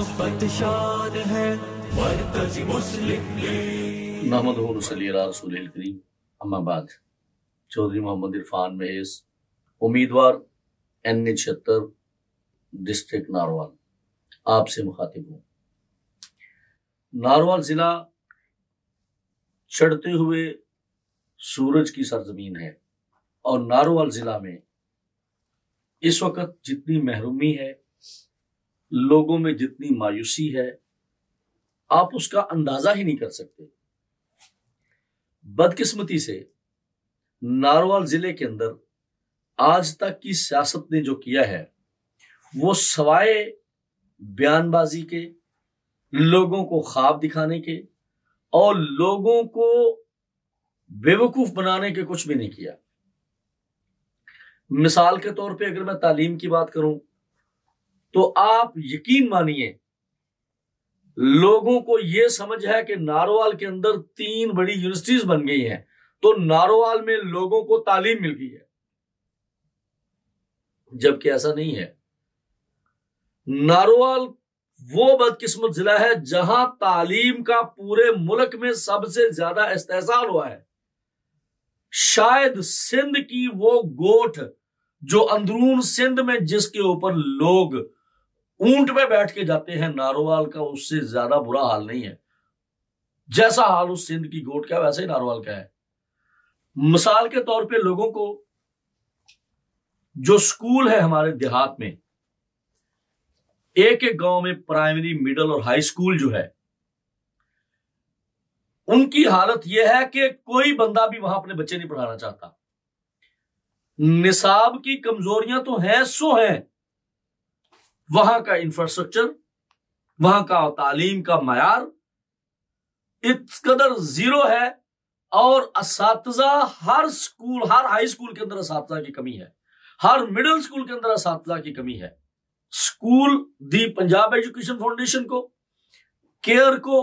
मोहब्बत शान है मरकज़ी मुस्लिम लीग। नहमदुहु व नसल्ली अला रसूलिल करीम, अम्मा बाद। चौधरी मोहम्मद इरफान महेश, उम्मीदवार NA-76 डिस्ट्रिक्ट नारवाल, आपसे मुखातिब हूँ। नारवाल जिला चढ़ते हुए सूरज की सरजमीन है और नारवाल जिला में इस वक्त जितनी महरूमी है, लोगों में जितनी मायूसी है, आप उसका अंदाजा ही नहीं कर सकते। बदकिस्मती से नारवाल जिले के अंदर आज तक की सियासत ने जो किया है वो सवाए बयानबाजी के, लोगों को ख्वाब दिखाने के और लोगों को बेवकूफ बनाने के कुछ भी नहीं किया। मिसाल के तौर पे अगर मैं तालीम की बात करूं तो आप यकीन मानिए, लोगों को यह समझ है कि नारोवाल के अंदर 3 बड़ी यूनिवर्सिटीज बन गई हैं, तो नारोवाल में लोगों को तालीम मिल गई है, जबकि ऐसा नहीं है। नारोवाल वो बदकिस्मत जिला है जहां तालीम का पूरे मुल्क में सबसे ज्यादा इस्तेहसाल हुआ है। शायद सिंध की वो गोठ जो अंदरून सिंध में जिसके ऊपर लोग ऊंट पे बैठ के जाते हैं, नारोवाल का उससे ज्यादा बुरा हाल नहीं है। जैसा हाल उस सिंध की गोठ का वैसे ही नारोवाल का है। मिसाल के तौर पे लोगों को जो स्कूल है हमारे देहात में, एक एक गांव में प्राइमरी, मिडिल और हाई स्कूल जो है, उनकी हालत यह है कि कोई बंदा भी वहां अपने बच्चे नहीं पढ़ाना चाहता। निसाब की कमजोरियां तो हैं सो हैं, वहां का इंफ्रास्ट्रक्चर, वहां का तालीम का मयार इस कदर जीरो है और असातिज़ा हर स्कूल, हर हाई स्कूल के अंदर असातिज़ा की कमी है, हर मिडिल स्कूल के अंदर असातिज़ा की कमी है। स्कूल दी पंजाब एजुकेशन फाउंडेशन को, केयर को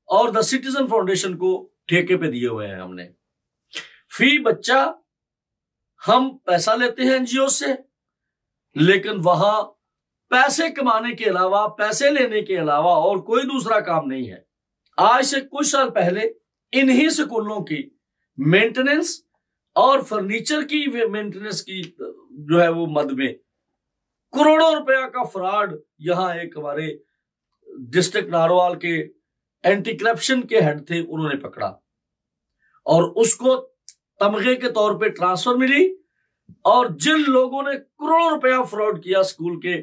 और द सिटीजन फाउंडेशन को ठेके पे दिए हुए हैं हमने। फी बच्चा हम पैसा लेते हैं एनजीओ से, लेकिन वहां पैसे कमाने के अलावा, पैसे लेने के अलावा और कोई दूसरा काम नहीं है। आज से कुछ साल पहले इन्हीं स्कूलों की मेंटेनेंस और फर्नीचर की मेंटेनेंस की जो है वो मद में करोड़ों रुपया का फ्रॉड यहां एक हमारे डिस्ट्रिक्ट नारोवाल के एंटी करप्शन के हेड थे, उन्होंने पकड़ा और उसको तमगे के तौर पे ट्रांसफर मिली। और जिन लोगों ने करोड़ों रुपया फ्रॉड किया स्कूल के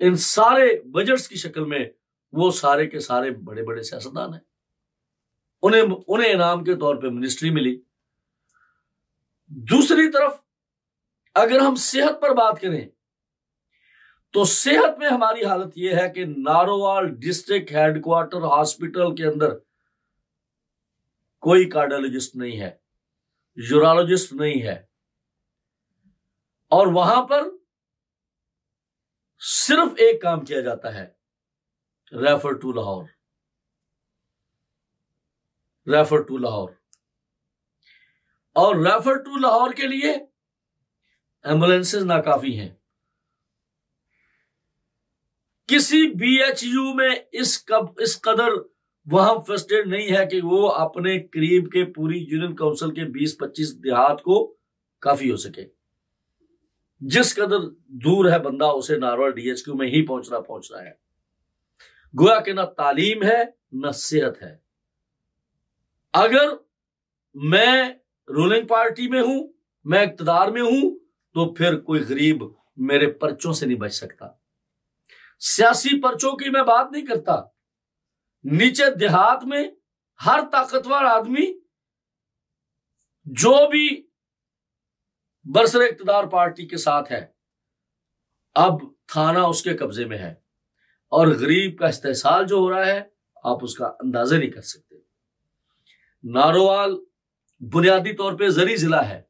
इन सारे बजट्स की शक्ल में, वो सारे के सारे बड़े बड़े सियासतदान हैं। उन्हें इनाम के तौर पे मिनिस्ट्री मिली। दूसरी तरफ अगर हम सेहत पर बात करें तो सेहत में हमारी हालत यह है कि नारोवाल डिस्ट्रिक्ट हेडक्वार्टर हॉस्पिटल के अंदर कोई कार्डियोलॉजिस्ट नहीं है, यूरोलॉजिस्ट नहीं है, और वहां पर सिर्फ एक काम किया जाता है, refer to Lahore, refer to Lahore. और रेफर टू लाहौर के लिए एम्बुलेंसेज नाकाफी हैं। किसी BHU में इस कदर वहां फर्स्ट एड नहीं है कि वो अपने करीब के पूरी यूनियन काउंसिल के 20-25 देहात को काफी हो सके। जिस कदर दूर है बंदा, उसे नारवाल DHQ में ही पहुंचना है। गोया कि ना तालीम है ना सेहत है। अगर मैं रूलिंग पार्टी में हूं, मैं इक्तदार में हूं, तो फिर कोई गरीब मेरे पर्चों से नहीं बच सकता। सियासी पर्चों की मैं बात नहीं करता। नीचे देहात में हर ताकतवर आदमी जो भी बरसरे इक्तदार पार्टी के साथ है, अब थाना उसके कब्जे में है और गरीब का इस्तेहसाल जो हो रहा है, आप उसका अंदाजा नहीं कर सकते। नारोवाल बुनियादी तौर पे ज़री जिला है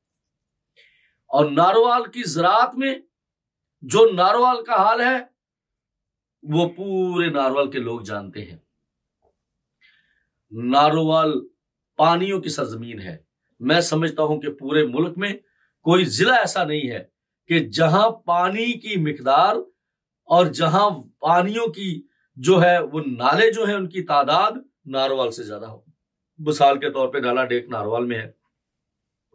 और नारोवाल की ज़राअत में जो नारोवाल का हाल है वो पूरे नारोवाल के लोग जानते हैं। नारोवाल पानियों की सरजमीन है। मैं समझता हूं कि पूरे मुल्क में कोई जिला ऐसा नहीं है कि जहां पानी की मिकदार और जहां पानियों की जो है वो नाले जो है उनकी तादाद नारोवाल से ज्यादा हो। मिसाल के तौर पे नाला डेक नारोवाल में है,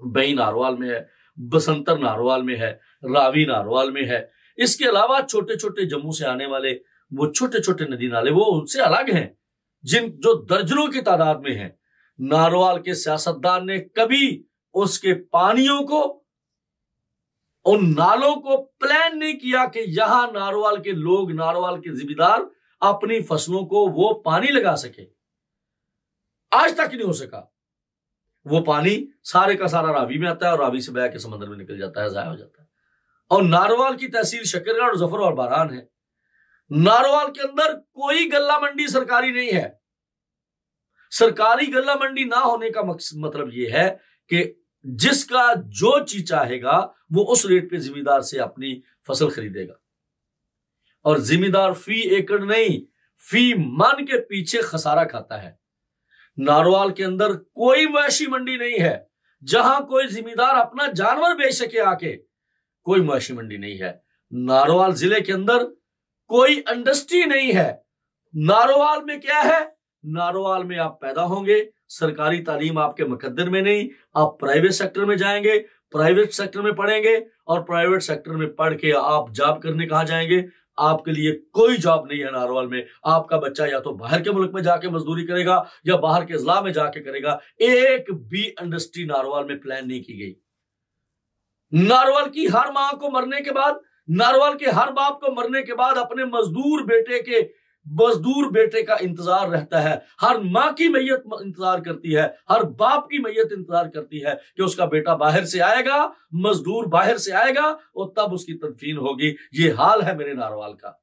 बई नारोवाल में है, बसंतर नारोवाल में है, रावी नारोवाल में है। इसके अलावा छोटे छोटे जम्मू से आने वाले वो छोटे छोटे नदी नाले वो उनसे अलग हैं, जो दर्जनों की तादाद में हैं। नारोवाल के सियासतदान ने कभी उसके पानियों को, उन नालों को प्लान नहीं किया कि यहां नारोवाल के लोग, नारोवाल के जिम्मेदार अपनी फसलों को वो पानी लगा सके। आज तक नहीं हो सका। वो पानी सारे का सारा रावी में आता है और रावी से बह के समंदर में निकल जाता है, जाया हो जाता है। और नारोवाल की तहसील शकरगढ़ और जफर और बारान है। नारोवाल के अंदर कोई गल्ला मंडी सरकारी नहीं है। सरकारी गल्ला मंडी ना होने का मतलब यह है कि जिसका जो चीज चाहेगा वो उस रेट पे जिम्मेदार से अपनी फसल खरीदेगा, और जिम्मेदार फी एकड़ नहीं, फी मन के पीछे खसारा खाता है। नारोवाल के अंदर कोई मवेशी मंडी नहीं है जहां कोई जिम्मेदार अपना जानवर बेच सके आके, कोई मवेशी मंडी नहीं है। नारोवाल जिले के अंदर कोई इंडस्ट्री नहीं है। नारोवाल में क्या है? नारोवाल में आप पैदा होंगे, सरकारी तालीम आपके मुकद्दर में नहीं, आप प्राइवेट सेक्टर में जाएंगे, प्राइवेट सेक्टर में पढ़ेंगे, और प्राइवेट सेक्टर में पढ़ के आप जॉब करने कहां जाएंगे? आपके लिए कोई जॉब नहीं है नारोवाल में। आपका बच्चा या तो बाहर के मुल्क में जाके मजदूरी करेगा या बाहर के जिला में जाके करेगा। एक भी इंडस्ट्री नारोवाल में प्लान नहीं की गई। नारोवाल की हर मां को मरने के बाद, नारोवाल के हर बाप को मरने के बाद अपने मजदूर बेटे का इंतजार रहता है। हर मां की मैयत इंतजार करती है, हर बाप की मैयत इंतजार करती है कि उसका बेटा बाहर से आएगा, मजदूर बाहर से आएगा और तब उसकी तदफीन होगी। ये हाल है मेरे नारोवाल का।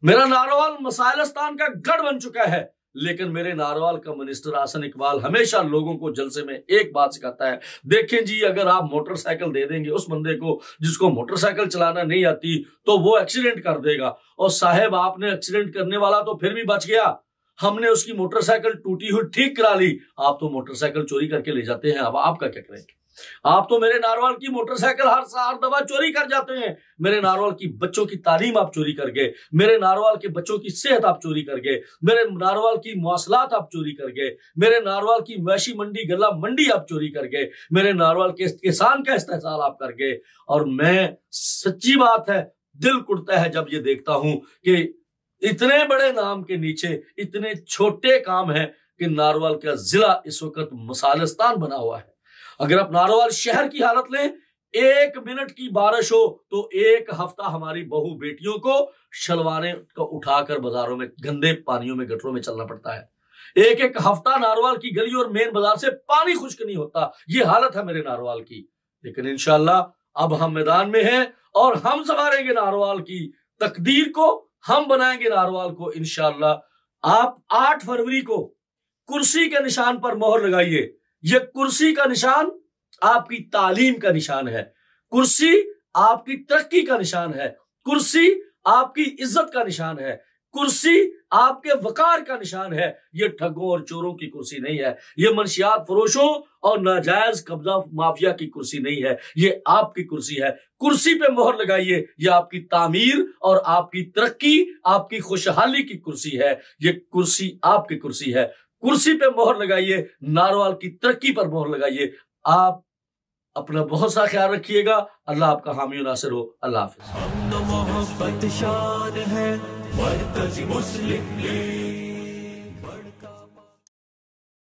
मेरा नारोवाल मसाइलस्तान का गढ़ बन चुका है, लेकिन मेरे नारोवाल का मिनिस्टर आसन इकबाल हमेशा लोगों को जलसे में एक बात सिखाता है, देखें जी, अगर आप मोटरसाइकिल दे देंगे उस बंदे को जिसको मोटरसाइकिल चलाना नहीं आती तो वो एक्सीडेंट कर देगा। और साहब, आपने एक्सीडेंट करने वाला तो फिर भी बच गया, हमने उसकी मोटरसाइकिल टूटी हुई ठीक करा ली। आप तो मोटरसाइकिल चोरी करके ले जाते हैं, अब आपका क्या करेंगे? आप तो मेरे नारोवाल की मोटरसाइकिल हर दफा चोरी कर जाते हैं। मेरे नारोवाल की बच्चों की तालीम आप चोरी कर गए, मेरे नारोवाल के बच्चों की सेहत आप चोरी कर गए, मेरे नारोवाल की मौसलात आप चोरी कर गए, मेरे नारोवाल की मवेशी मंडी, गल्ला मंडी आप चोरी कर गए, मेरे नारोवाल के किसान का इस्तेहसाल आप कर गए। और मैं, सच्ची बात है, दिल कुड़ता है जब ये देखता हूं कि इतने बड़े नाम के नीचे इतने छोटे काम है कि नारोवाल का जिला इस वक्त मसालिस्तान बना हुआ है। अगर आप नारोवाल शहर की हालत लें, 1 मिनट की बारिश हो तो 1 हफ्ता हमारी बहू बेटियों को शलवारें को उठाकर बाजारों में गंदे पानियों में, गटरों में चलना पड़ता है। 1 हफ्ता नारोवाल की गली और मेन बाजार से पानी खुश्क नहीं होता। ये हालत है मेरे नारोवाल की। लेकिन इंशाअल्लाह अब हम मैदान में हैं और हम संवारेंगे नारोवाल की तकदीर को, हम बनाएंगे नारोवाल को इंशाअल्लाह। आप 8 फरवरी को कुर्सी के निशान पर मोहर लगाइए। यह कुर्सी का निशान आपकी तालीम का निशान है, कुर्सी आपकी तरक्की का निशान है, कुर्सी आपकी इज्जत का निशान है, कुर्सी आपके वकार का निशान है। ये ठगों और चोरों की कुर्सी नहीं है, ये मंशियात फरोशों और नाजायज कब्जा माफिया की कुर्सी नहीं है, ये आपकी कुर्सी है। कुर्सी पे मोहर लगाइए, ये आपकी तामीर और आपकी तरक्की, आपकी खुशहाली की कुर्सी है। ये कुर्सी आपकी कुर्सी है। कुर्सी पे मोहर लगाइए, नारोवाल की तरक्की पर मोहर लगाइए। आप अपना बहुत सा ख्याल रखिएगा। अल्लाह आपका हामी और नासिर हो। अल्लाह हाफिज। मोहब्बत शान है मरकज़ी मुस्लिम लीग।